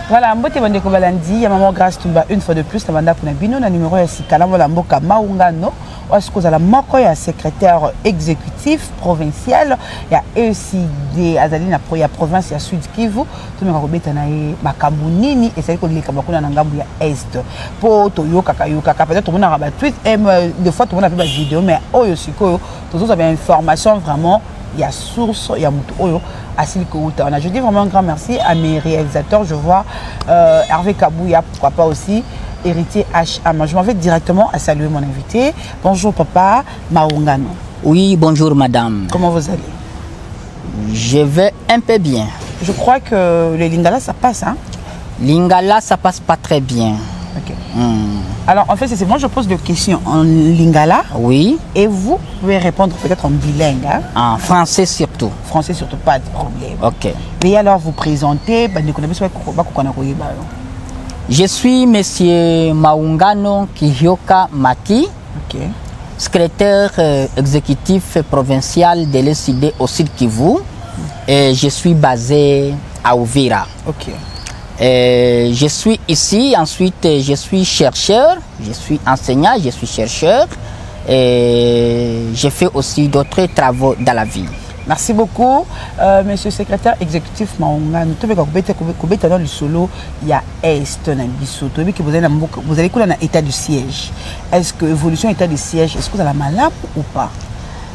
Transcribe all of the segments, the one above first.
Voilà, Mbote Bandeko Balandi, il y a Maman Grâce Tumba une fois de plus, la banda pour Nabino, le numéro est Sikala, voilà Mboka Maungano, est-ce que vous avez Moko, il y a secrétaire exécutif provincial, il y a ECD, Azalina, il y a province, il y a Sud Kivu, tout le monde a Makambunini, et c'est que les Kamakuna Nangabu, il y a Est, pour Toyo Kakayoka, peut-être tout le monde a un tweet, et des fois tout le monde a fait des vidéos, mais Oyosiko, tout le monde a une information vraiment. Il y a source, il y a Oyo, Asile Kouta. Je dis vraiment un grand merci à mes réalisateurs. Je vois Hervé Kabouya, pourquoi pas aussi, héritier HM. Je m'en vais directement à saluer mon invité. Bonjour papa, Maungano. Oui, bonjour madame. Comment vous allez? Je vais un peu bien. Je crois que le Lingala, ça passe, hein? Lingala, ça passe pas très bien. Ok. Alors, en fait, c'est moi, je pose des questions en lingala. Oui. Et vous pouvez répondre peut-être en bilingue. Hein? En français surtout. Français surtout, pas de problème. Ok. Et alors, vous présentez. Je suis monsieur Maungano Kihioka Maki, secrétaire exécutif provincial de l'ECD au Sud Kivu. Et je suis basé à Uvira. Ok. Je suis ici, ensuite je suis chercheur, je suis enseignant, je suis chercheur et je fais aussi d'autres travaux dans la vie. Merci beaucoup, monsieur le secrétaire exécutif Maunga. Nous sommes dans le solo, il y a Est, vous allez dans l'état de siège. Est-ce que l'évolution état de siège, est-ce que vous avez malade ou pas?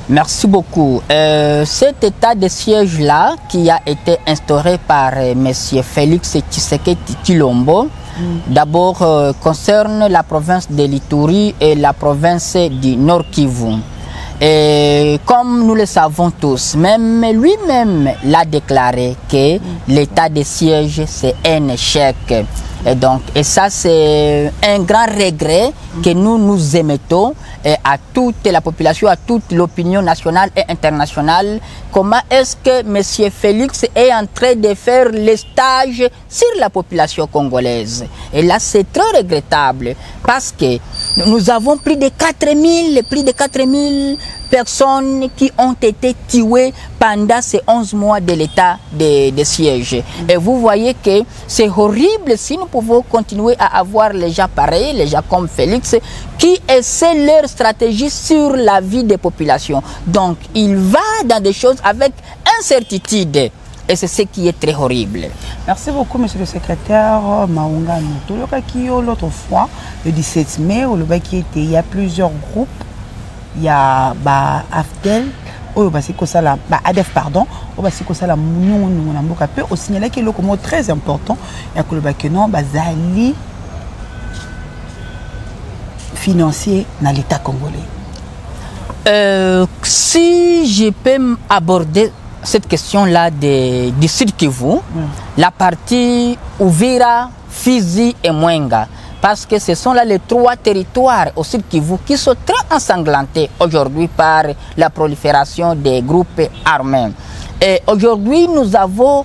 Merci beaucoup. Cet état de siège-là qui a été instauré par M. Félix Tshisekedi Tshilombo, d'abord concerne la province de l'Ituri et la province du Nord Kivu. Et comme nous le savons tous, même lui-même l'a déclaré que l'état de siège c'est un échec. Et ça c'est un grand regret que nous émettons à toute la population, à toute l'opinion nationale et internationale. Comment est-ce que M. Félix est en train de faire les stages sur la population congolaise? Et là c'est très regrettable parce que nous avons plus de 4000 personnes qui ont été tuées pendant ces 11 mois de l'état de siège. Et vous voyez que c'est horrible si nous pouvons continuer à avoir les gens pareils, les gens comme Félix, qui essaient leur stratégie sur la vie des populations. Donc, il va dans des choses avec incertitude. Et c'est ce qui est très horrible. Merci beaucoup, monsieur le secrétaire Maunga. L'autre fois, le 17 mai, il y a plusieurs groupes. Il y a AFDEL, ADEF, pardon, au signaler qu'il y a un mot très important, il y a que non, Zali financier dans l'État congolais. Si je peux aborder cette question-là du Sud Kivu, la partie Uvira, Fizi et Mwenga, parce que ce sont là les 3 territoires au Sud Kivu qui sont très ensanglantés aujourd'hui par la prolifération des groupes armés. Et aujourd'hui, nous avons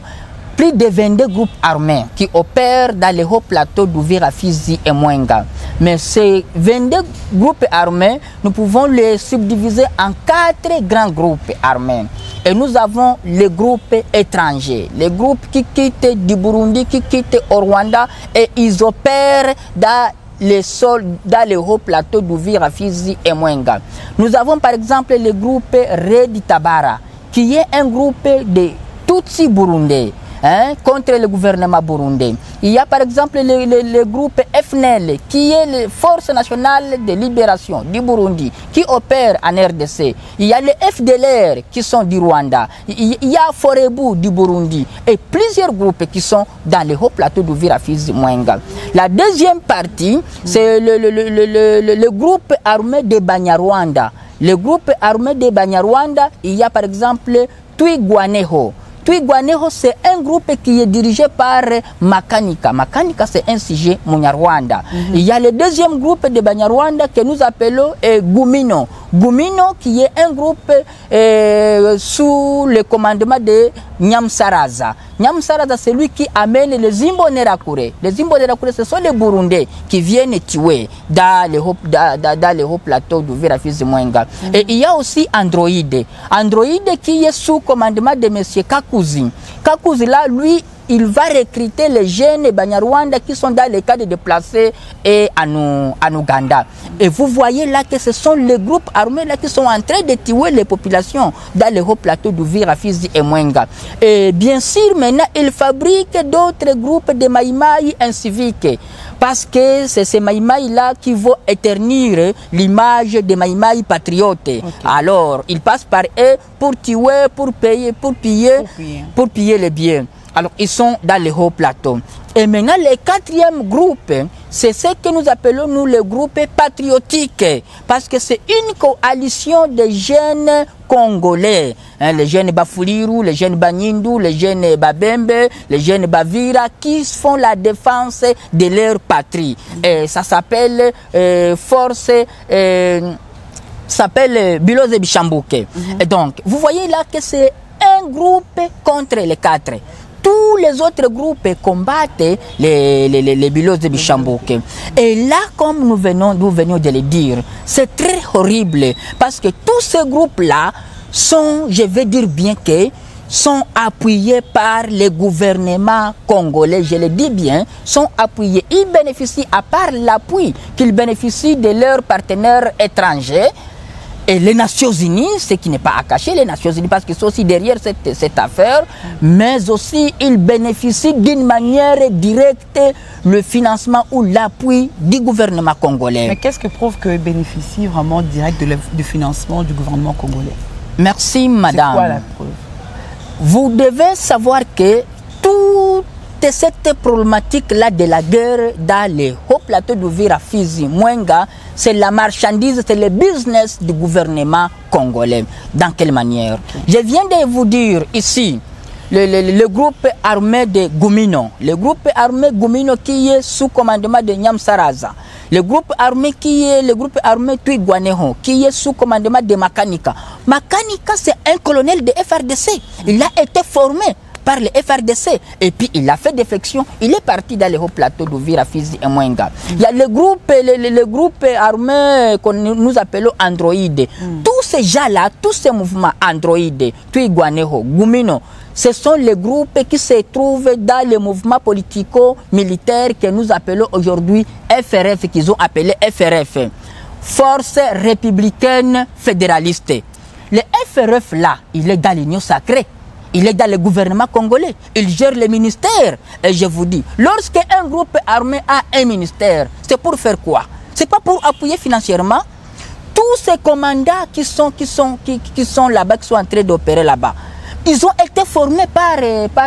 plus de 22 groupes armés qui opèrent dans les hauts plateaux d'Uvira, Fizi et Mwenga. Mais ces 22 groupes armés, nous pouvons les subdiviser en 4 grands groupes armés. Et nous avons les groupes étrangers, les groupes qui quittent du Burundi, qui quittent au Rwanda et ils opèrent dans les sols, dans les hauts plateaux d'Uvira, Fizi et Mwenga. Nous avons par exemple le groupe Redi Tabara, qui est un groupe de Tutsi burundais. Contre le gouvernement burundais. Il y a par exemple le groupe FNL qui est la Force nationale de libération du Burundi qui opère en RDC. Il y a les FDLR qui sont du Rwanda. Il y a Forebu du Burundi et plusieurs groupes qui sont dans les hauts plateaux d'Uvira, Fizi, Mwenga. La deuxième partie, c'est le groupe armé de Banyarwanda. Le groupe armé de Banyarwanda, il y a par exemple Twigwaneho. Twigwaneho, c'est un groupe qui est dirigé par Makanika. Makanika, c'est un sujet Munyarwanda. Il y a le deuxième groupe de Banyarwanda que nous appelons Gumino. Gumino, qui est un groupe sous le commandement de Nyamsaraza. Nyamsaraza, c'est lui qui amène les Imbonerakure. Les Imbonerakure, ce sont les Burundais qui viennent tuer dans les hauts plateaux d'Uvira, Fizi, Mwenga. Et il y a aussi Android. Android qui est sous commandement de M. Kakuzi. Kakuzi, là, lui, il va recruter les jeunes Banyarwanda qui sont dans les cas de déplacés et en Ouganda. Et vous voyez là que ce sont les groupes armés là qui sont en train de tuer les populations dans les hauts plateaux d'Uvira, Fizi et Mwenga. Et bien sûr, maintenant, ils fabriquent d'autres groupes de Maïmaï inciviques. Parce que c'est ces Maïmaï-là qui vont éternir l'image des Maïmaï patriotes. Okay. Alors, ils passent par eux pour tuer, pour payer, pour piller les biens. Alors, ils sont dans les hauts plateaux. Et maintenant, le quatrième groupe, c'est ce que nous appelons, nous, le groupe patriotique. Parce que c'est une coalition de jeunes congolais. Hein, les jeunes Bafuliru, les jeunes Banyindu, les jeunes Babembe, les jeunes Bavira, qui font la défense de leur patrie. Et ça s'appelle Force... s'appelle Biloze Bichambuke. Et donc, vous voyez là que c'est un groupe contre les quatre. Tous les autres groupes combattent les Biloze Bichambuke. Et là, comme nous venions de le dire, c'est très horrible parce que tous ces groupes-là sont, je vais dire bien que, sont appuyés par le gouvernement congolais, je le dis bien, sont appuyés. Ils bénéficient, à part l'appui qu'ils bénéficient de leurs partenaires étrangers, et les Nations Unies, ce qui n'est pas à cacher, les Nations Unies, parce qu'ils sont aussi derrière cette affaire, mais aussi ils bénéficient d'une manière directe le financement ou l'appui du gouvernement congolais. Mais qu'est-ce que prouve qu'ils bénéficient vraiment direct du financement du gouvernement congolais? Merci, madame. C'est quoi la preuve? Vous devez savoir que toute cette problématique-là de la guerre dans les hauts plateaux d'Uvira, Fizi, Mwenga, c'est la marchandise, c'est le business du gouvernement congolais. Dans quelle manière? Je viens de vous dire ici, le groupe armé de Gumino, le groupe armé Gumino qui est sous commandement de Nyam Saraza, le groupe armé Twigwaneho qui est sous commandement de Makanika. Makanika, c'est un colonel de FRDC. Il a été formé par le FRDC et puis il a fait défection, il est parti dans les hauts plateaux d'Uvira, Fizi et Mwenga. Il y a le groupe armé que nous appelons Android. Tous ces gens-là, tous ces mouvements Android, Twigwaneho, Gumino, ce sont les groupes qui se trouvent dans les mouvements politico-militaires que nous appelons aujourd'hui FRF, qu'ils ont appelé FRF, Force républicaine fédéraliste. Le FRF là, il est dans l'Union sacrée. Il est dans le gouvernement congolais. Il gère les ministères. Et je vous dis, lorsqu'un groupe armé a un ministère, c'est pour faire quoi? C'est pas pour appuyer financièrement. Tous ces commandants qui sont là-bas, qui sont en train d'opérer là-bas, ils ont été formés par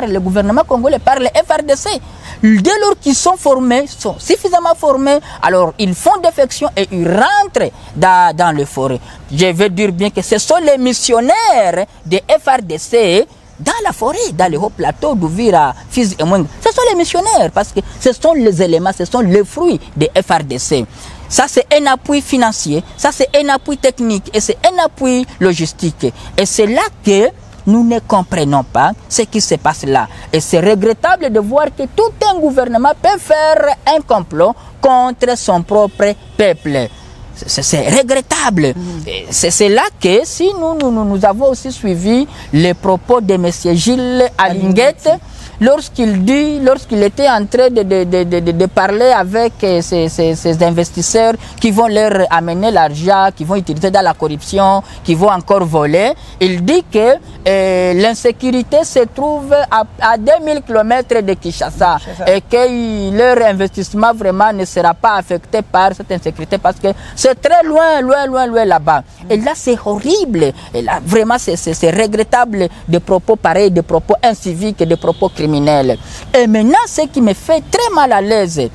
le gouvernement congolais, par le FRDC. Dès lors qu'ils sont formés, sont suffisamment formés, alors ils font défection et ils rentrent dans le forêt. Je veux dire bien que ce sont les missionnaires de FRDC dans la forêt, dans les hauts plateaux d'Uvira, Fizi et Mwenga. Ce sont les missionnaires parce que ce sont les éléments, ce sont les fruits des FRDC. Ça, c'est un appui financier, ça, c'est un appui technique et c'est un appui logistique. Et c'est là que nous ne comprenons pas ce qui se passe là. Et c'est regrettable de voir que tout un gouvernement peut faire un complot contre son propre peuple. C'est regrettable. C'est là que si nous avons aussi suivi les propos de M. Gilles Alinguette, lorsqu'il était en train de parler avec ces investisseurs qui vont leur amener l'argent, qui vont utiliser dans la corruption, qui vont encore voler, il dit que l'insécurité se trouve à 2000 km de Kinshasa et que leur investissement vraiment ne sera pas affecté par cette insécurité parce que c'est très loin là-bas. Et là, c'est horrible. Et là, vraiment, c'est regrettable de propos pareils, de propos inciviques, de propos criminels. Et maintenant, ce qui me fait très mal à l'aise,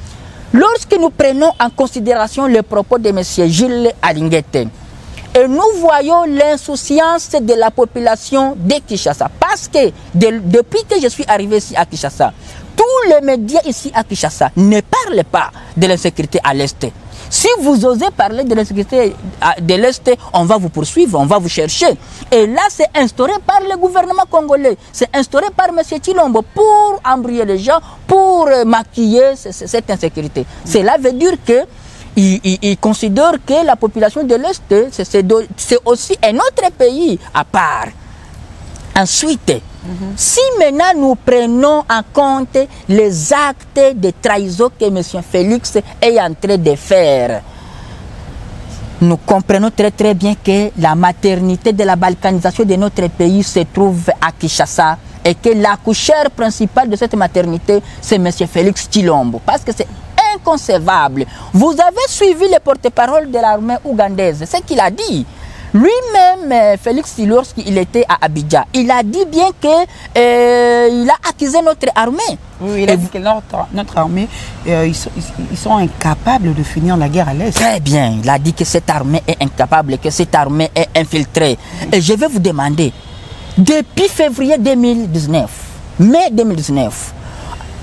lorsque nous prenons en considération les propos de M. Gilles Alinguette, et nous voyons l'insouciance de la population de Kinshasa, parce que depuis que je suis arrivé ici à Kinshasa, tous les médias ici à Kinshasa ne parlent pas de l'insécurité à l'Est. Si vous osez parler de l'insécurité de l'Est, on va vous poursuivre, on va vous chercher. Et là, c'est instauré par le gouvernement congolais. C'est instauré par M. Tshilombo pour embrouiller les gens, pour maquiller cette insécurité. Cela veut dire que il considère que la population de l'Est, c'est aussi un autre pays à part. Ensuite, Si maintenant nous prenons en compte les actes de trahison que M. Félix est en train de faire, nous comprenons très bien que la maternité de la balkanisation de notre pays se trouve à Kinshasa et que l'accoucheur principal de cette maternité, c'est M. Félix Tshilombo. Parce que c'est inconcevable. Vous avez suivi le porte-parole de l'armée ougandaise, ce qu'il a dit. Lui-même, Félix, lorsqu'il était à Abidjan, il a dit bien qu'il a accusé notre armée. Oui, il a dit que notre armée, ils sont incapables de finir la guerre à l'Est. Très bien, il a dit que cette armée est incapable, que cette armée est infiltrée. Et je vais vous demander, depuis février 2019, mai 2019,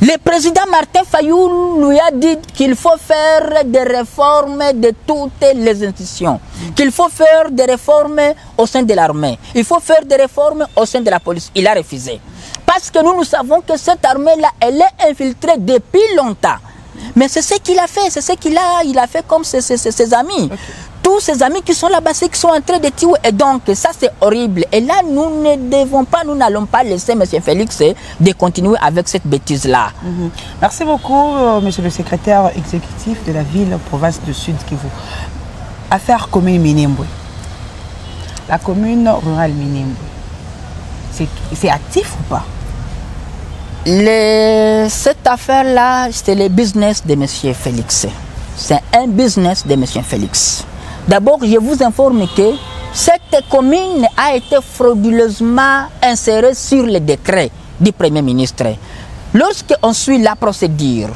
le président Martin Fayulu lui a dit qu'il faut faire des réformes de toutes les institutions, qu'il faut faire des réformes au sein de l'armée, il faut faire des réformes au sein de la police. Il a refusé. Parce que nous savons que cette armée-là, elle est infiltrée depuis longtemps. Mais c'est ce qu'il a fait, c'est ce qu'il a fait comme ses amis. Okay. Tous ses amis qui sont là-bas, ceux qui sont en train de tuer. Et donc, ça c'est horrible. Et là, nous ne devons pas, nous n'allons pas laisser M. Félix de continuer avec cette bêtise-là. Merci beaucoup, Monsieur le secrétaire exécutif de la ville, province de Sud Kivu. Affaire commune Minembwe. La commune rurale Minembwe, c'est actif ou pas? Cette affaire-là, c'est le business de M. Félix. C'est un business de M. Félix. D'abord, je vous informe que cette commune a été frauduleusement insérée sur le décret du Premier ministre. Lorsqu'on suit la procédure,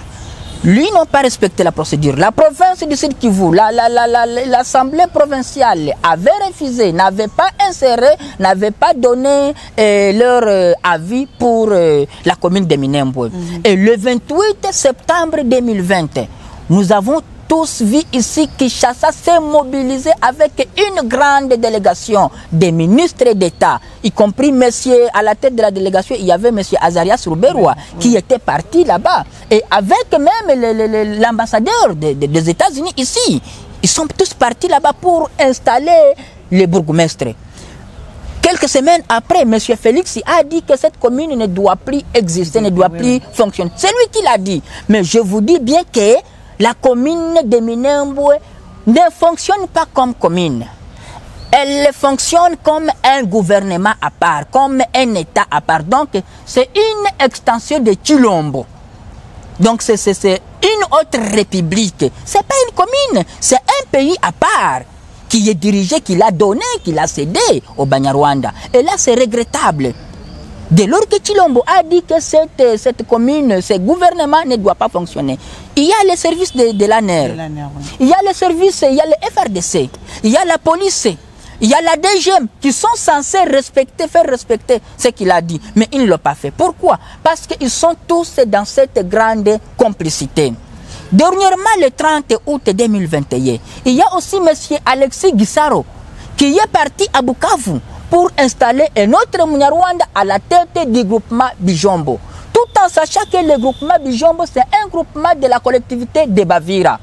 lui n'a pas respecté la procédure. La province du Sud Kivu, l'Assemblée provinciale avait refusé, n'avait pas inséré, n'avait pas donné leur avis pour la commune de Minembwe. Et le 28 septembre 2020, nous avons tous vu ici que Kinshasa s'est mobilisé avec une grande délégation des ministres d'État, y compris monsieur, à la tête de la délégation, il y avait monsieur Azarias Ruberwa qui était parti là-bas. Et avec même l'ambassadeur des États-Unis ici, ils sont tous partis là-bas pour installer les bourgmestres. Quelques semaines après, M. Félix a dit que cette commune ne doit plus exister, ne doit plus fonctionner. C'est lui qui l'a dit. Mais je vous dis bien que la commune de Minembwe ne fonctionne pas comme commune. Elle fonctionne comme un gouvernement à part, comme un État à part. Donc, c'est une extension de Tshilombo. Donc, c'est une autre république. Ce n'est pas une commune, c'est un pays à part qui est dirigé, qui l'a donné, qui l'a cédé au Banyarwanda. Et là, c'est regrettable. Dès lors que Tshilombo a dit que cette commune, ce gouvernement ne doit pas fonctionner, il y a les services de l'ANER, il y a les services, il y a le FRDC, il y a la police, il y a la DGM qui sont censés faire respecter ce qu'il a dit. Mais ils ne l'ont pas fait. Pourquoi? Parce qu'ils sont tous dans cette grande complicité. Dernièrement, le 30 août 2021, il y a aussi M. Alexis Gisaro qui est parti à Bukavu pour installer un autre Munyarwanda à la tête du groupement Bijombo. Tout en sachant que le groupement Bijombo, c'est un groupement de la collectivité de Bavira.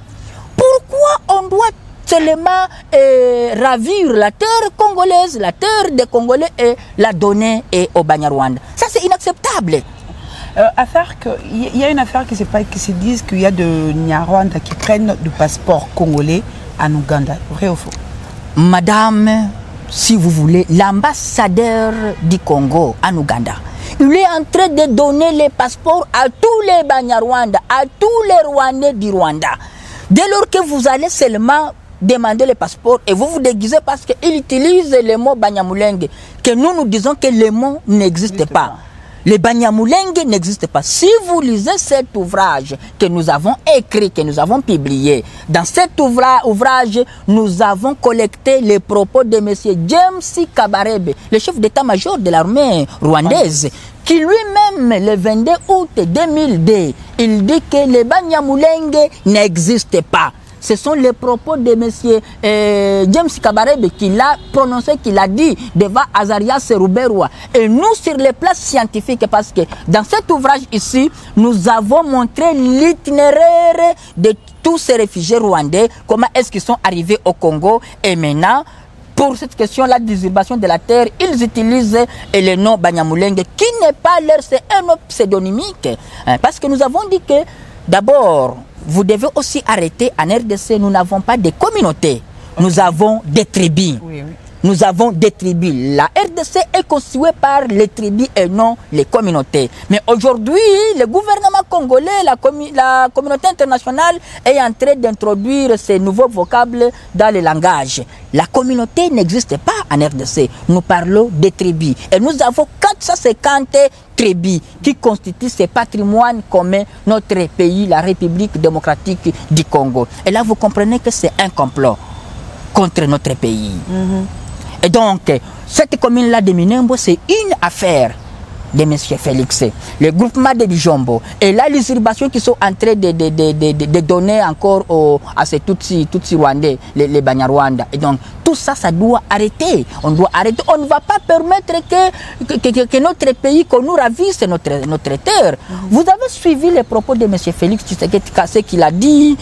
Pourquoi on doit seulement ravir la terre congolaise, la terre des Congolais et la donner au Banyarwanda? Ça, c'est inacceptable. Il y a une affaire qui se dit qu'il y a de Nyarwanda qui prennent le passeport congolais en Ouganda. Vrai ou faux? Madame, si vous voulez, l'ambassadeur du Congo en Ouganda, il est en train de donner les passeports à tous les Banyarwanda, à tous les Rwandais du Rwanda. Dès lors que vous allez seulement demander les passeports et vous vous déguisez parce qu'il utilise le mot Banyamulenge, que nous disons que le mot n'existe pas. Le Banyamulenge n'existe pas. Si vous lisez cet ouvrage que nous avons écrit, que nous avons publié, dans cet ouvrage, nous avons collecté les propos de M. James Kabarebe, le chef d'état-major de l'armée rwandaise, qui lui-même, le 22 août 2002, il dit que le Banyamulenge n'existe pas. Ce sont les propos de M. James Kabarebe qui l'a prononcé, qui l'a dit devant Azarias Ruberwa. Et nous, sur les places scientifiques, parce que dans cet ouvrage ici, nous avons montré l'itinéraire de tous ces réfugiés rwandais, comment est-ce qu'ils sont arrivés au Congo. Et maintenant, pour cette question-là d'usurpation de la terre, ils utilisent le nom Banyamulenge, qui n'est pas leur, c'est un nom pseudonymique. Parce que nous avons dit que, d'abord, vous devez aussi arrêter, en RDC, nous n'avons pas de communautés, nous avons des tribus. Oui, oui. Nous avons des tribus. La RDC est constituée par les tribus et non les communautés. Mais aujourd'hui, le gouvernement congolais, la communauté internationale est en train d'introduire ces nouveaux vocables dans le langage. La communauté n'existe pas en RDC. Nous parlons des tribus. Et nous avons 450 tribus qui constituent ce patrimoine commun, notre pays, la République démocratique du Congo. Et là, vous comprenez que c'est un complot contre notre pays. Et donc, cette commune-là de Minembwe, c'est une affaire de M. Félix. Le groupement de Bijombo et là, les urbations qui sont en train de donner encore à ces Tutsi Rwandais, les Banyarwanda. Et donc, tout ça, ça doit arrêter. On doit arrêter. On ne va pas permettre que notre pays, qu'on nous ravisse notre terre. Vous avez suivi les propos de M. Félix Tshisekedi, ce qu'il a dit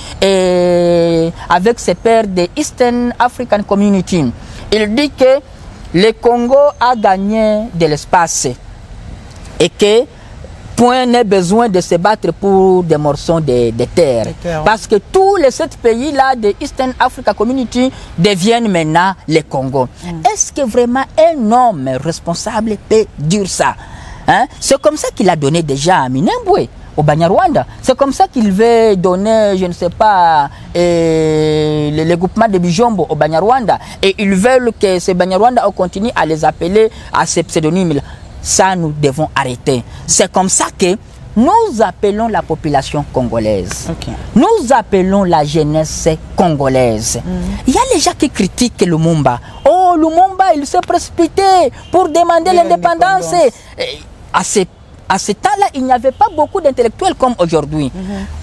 avec ses pairs de Eastern African Community. Il dit que le Congo a gagné de l'espace et que point n'est besoin de se battre pour des morceaux de terre. Parce que tous les 7 pays-là de Eastern Africa Community deviennent maintenant le Congo. Est-ce que vraiment un homme responsable peut dire ça? C'est comme ça qu'il a donné déjà à Minembwe, au Banyarwanda. C'est comme ça qu'il veut donner, je ne sais pas, le groupement de Bijombo au Banyarwanda. Et ils veulent que ces Banyarwanda continuent à les appeler à ces pseudonymes. Ça, nous devons arrêter. C'est comme ça que nous appelons la population congolaise. Nous appelons la jeunesse congolaise. Il y a les gens qui critiquent Lumumba. Oh, Lumumba, il s'est précipité pour demander l'indépendance. À ce temps-là, il n'y avait pas beaucoup d'intellectuels comme aujourd'hui.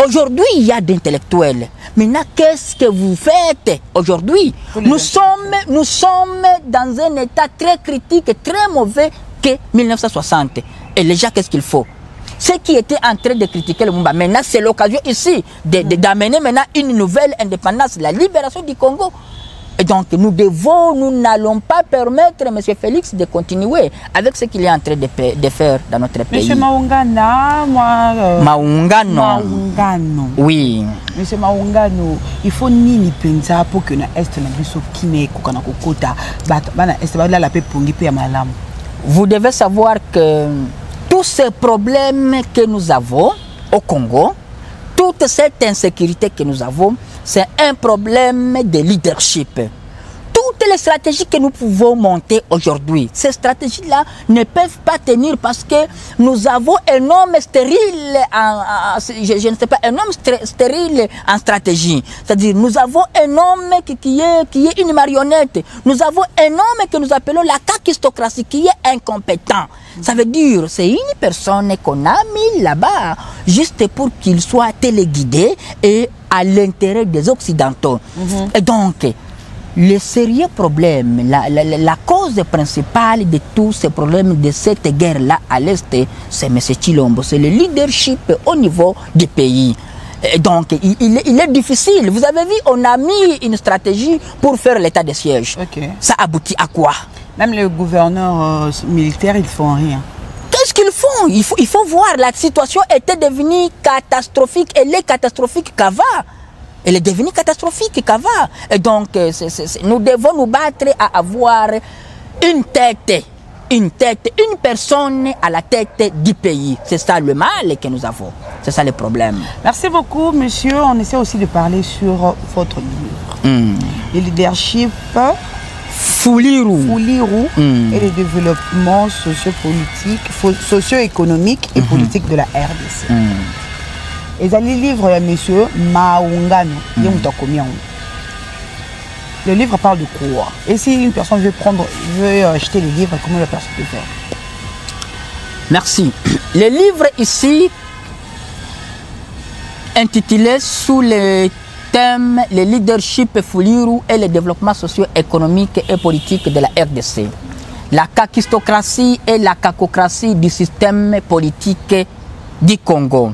Aujourd'hui, il y a d'intellectuels. Maintenant, qu'est-ce que vous faites aujourd'hui? Nous sommes dans un état très critique et très mauvais que 1960. Et les gens, qu'est-ce qu'il faut? Ceux qui étaient en train de critiquer le Lumumba, maintenant, c'est l'occasion ici d'amener maintenant une nouvelle indépendance, la libération du Congo. Et donc, nous n'allons pas permettre à M. Félix de continuer avec ce qu'il est en train de faire dans notre pays. M. Maungana, Maungano. Oui. M. Maungano, il faut ni pensa pour que na est na biso kine kokana kokota bana est la la pe pongi pe malam. Vous devez savoir que tous ces problèmes que nous avons au Congo, toute cette insécurité que nous avons, c'est un problème de leadership. Toutes les stratégies que nous pouvons monter aujourd'hui, ces stratégies-là ne peuvent pas tenir parce que nous avons un homme stérile, je ne sais pas, un homme stérile en stratégie. C'est-à-dire, nous avons un homme qui est une marionnette. Nous avons un homme que nous appelons la kakistocratie, qui est incompétent. Ça veut dire, c'est une personne qu'on a mis là-bas juste pour qu'il soit téléguidé et à l'intérêt des Occidentaux. Et donc, le sérieux problème, la cause principale de tous ces problèmes de cette guerre-là à l'Est, c'est M. Tshilombo. C'est le leadership au niveau du pays. Et donc, il est difficile. Vous avez vu, on a mis une stratégie pour faire l'état de siège. Ça aboutit à quoi? Même les gouverneurs militaires, ils font rien. Qu'est-ce qu'ils font? Il faut voir, la situation était devenue catastrophique. Elle est catastrophique qu'avant. Elle est devenue catastrophique qu'avant. Et donc, nous devons nous battre à avoir une personne à la tête du pays. C'est ça le mal que nous avons. C'est ça le problème. Merci beaucoup, monsieur. On essaie aussi de parler sur votre livre. Le leadership Fuliru et le développement socio-économique et politique de la RDC. Et ça, le livre de monsieur Maungano, le livre parle de quoi? Et si une personne veut acheter le livre, comment la personne peut faire? Merci. Le livre ici, intitulé sous le thème le leadership Fuliru et le développement socio-économique et politique de la RDC. La kakistocratie et la kakocratie du système politique du Congo.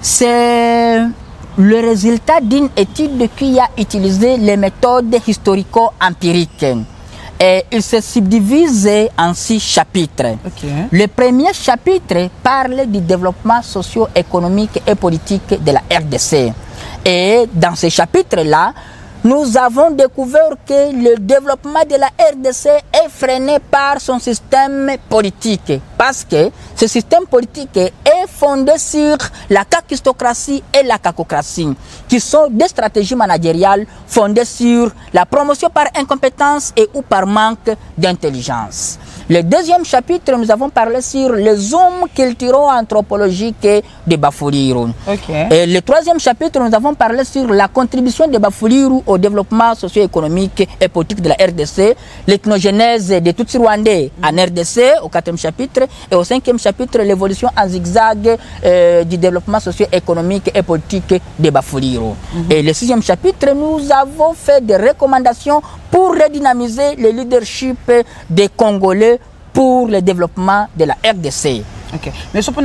C'est le résultat d'une étude qui a utilisé les méthodes historico-empiriques. Et il se subdivise en 6 chapitres. Okay. Le premier chapitre parle du développement socio-économique et politique de la RDC. Et dans ce chapitre-là, nous avons découvert que le développement de la RDC est freiné par son système politique. Parce que ce système politique est fondé sur la kakistocratie et la kakocratie, qui sont des stratégies managériales fondées sur la promotion par incompétence et ou par manque d'intelligence. Le deuxième chapitre, nous avons parlé sur les zooms culturo-anthropologiques de Bafouliru. Okay. Et le troisième chapitre, nous avons parlé sur la contribution de Bafouliru au développement socio-économique et politique de la RDC, l'ethnogénèse des Tutsis rwandais en RDC, au 4e chapitre, et au 5e chapitre, l'évolution en zigzag du développement socio-économique et politique de Bafouliru. Et le 6e chapitre, nous avons fait des recommandations pour redynamiser le leadership des Congolais pour le développement de la RDC. Ok. Mais ce qu'on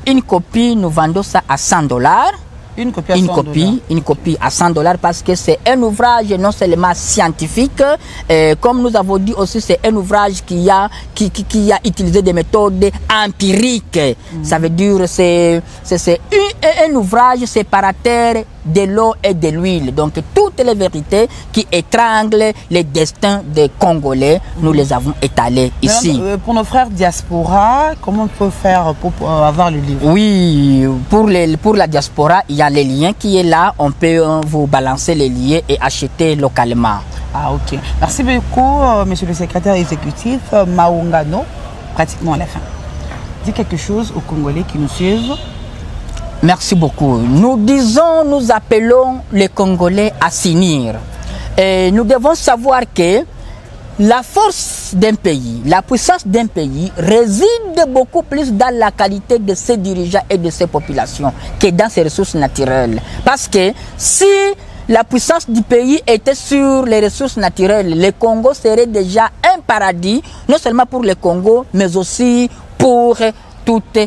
une copie, nous vendons ça à $100. Une copie à $100 parce que c'est un ouvrage non seulement scientifique, comme nous avons dit aussi, c'est un ouvrage qui a utilisé des méthodes empiriques. Ça veut dire c'est un ouvrage séparateur de l'eau et de l'huile. Donc toutes les vérités qui étranglent les destins des Congolais, nous les avons étalées ici. Pour nos frères diaspora, comment on peut faire pour avoir le livre? Oui, pour la diaspora, il y a les liens qui est là. On peut vous balancer les liens et acheter localement. Ah, ok. Merci beaucoup, monsieur le secrétaire exécutif Maungano. Pratiquement à la fin. Dis quelque chose aux Congolais qui nous suivent. Merci beaucoup. Nous appelons les Congolais à s'unir. Et nous devons savoir que la force d'un pays, la puissance d'un pays réside beaucoup plus dans la qualité de ses dirigeants et de ses populations que dans ses ressources naturelles. Parce que si la puissance du pays était sur les ressources naturelles, le Congo serait déjà un paradis, non seulement pour le Congo, mais aussi pour toute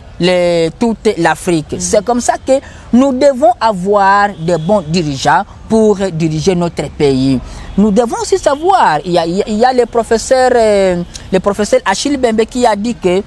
l'Afrique. C'est comme ça que nous devons avoir de bons dirigeants pour diriger notre pays. Nous devons aussi savoir, il y a le professeur Achille Bembe qui a dit que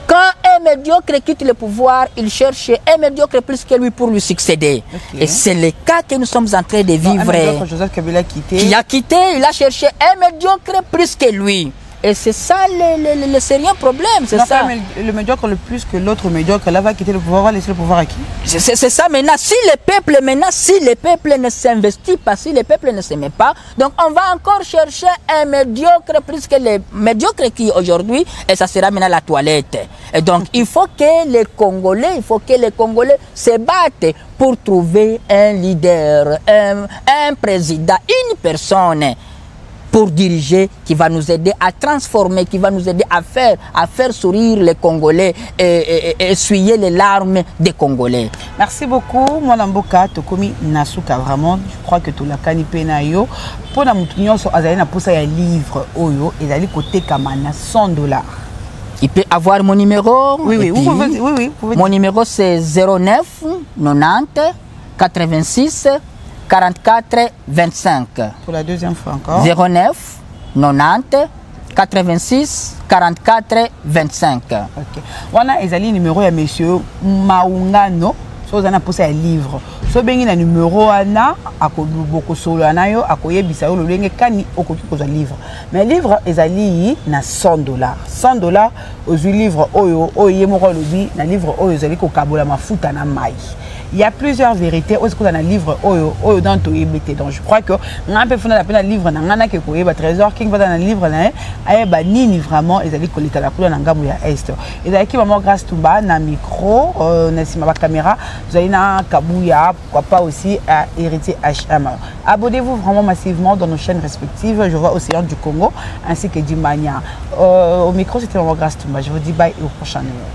quand un médiocre quitte le pouvoir, il cherche un médiocre plus que lui pour lui succéder. Okay. Et c'est le cas que nous sommes en train de vivre. Un médiocre, Joseph Kabila qui a quitté, il a cherché un médiocre plus que lui. Et c'est ça le sérieux problème, c'est ça. Le médiocre le plus que l'autre médiocre, là va quitter le pouvoir, va laisser le pouvoir à qui? C'est ça maintenant. Si le peuple ne s'investit pas, si le peuple ne se met pas, donc on va encore chercher un médiocre plus que le médiocre qui aujourd'hui, et ça sera maintenant la toilette. Et donc il faut que les Congolais se battent pour trouver un leader, un président, une personne pour diriger, qui va nous aider à transformer, qui va nous aider à faire sourire les Congolais et essuyer les larmes des Congolais. Merci beaucoup, Mwanamboka, Tokomi Nasuka, vraiment, je crois que tout la canipé yo. Pour la moutonnion, azali na poussa ya livre oyo, et d'aller côté kamana $100. Il peut avoir mon numéro. Oui, vous pouvez. Mon numéro c'est 09 90 86 44 25. Pour la deuxième fois encore. 09 90 86 44 25. Ok. Wana ezali numéro ya monsieur Maungano. So zana posa ya livre. So bengi na numéro ana akoboko solo anayo akoyebisa yo lolenge kani okoki kozwa livre. Mais livre ezali na $100. $100 ozwi livre oyo oye moko lobi na livre oyo ezali ko kabola mafuta na mai. Il y a plusieurs vérités aussi dans le livre oyo dans to yebete. Donc je crois que on peut faire la peine livre na ngana ke ko yeba trésor king va dans le livre na ayeba nini vraiment ezali kolita la couleur na ngamu ya est. Ezali ki maman grâce Tumba na micro na sima ba caméra, vous allez na Kabuya, pourquoi pas aussi à Héritier HM. Abonnez-vous vraiment massivement dans nos chaînes respectives. Je vois Océan du Congo ainsi que Dimania. Au micro c'était maman grâce Tumba. Je vous dis bye et au prochain numéro.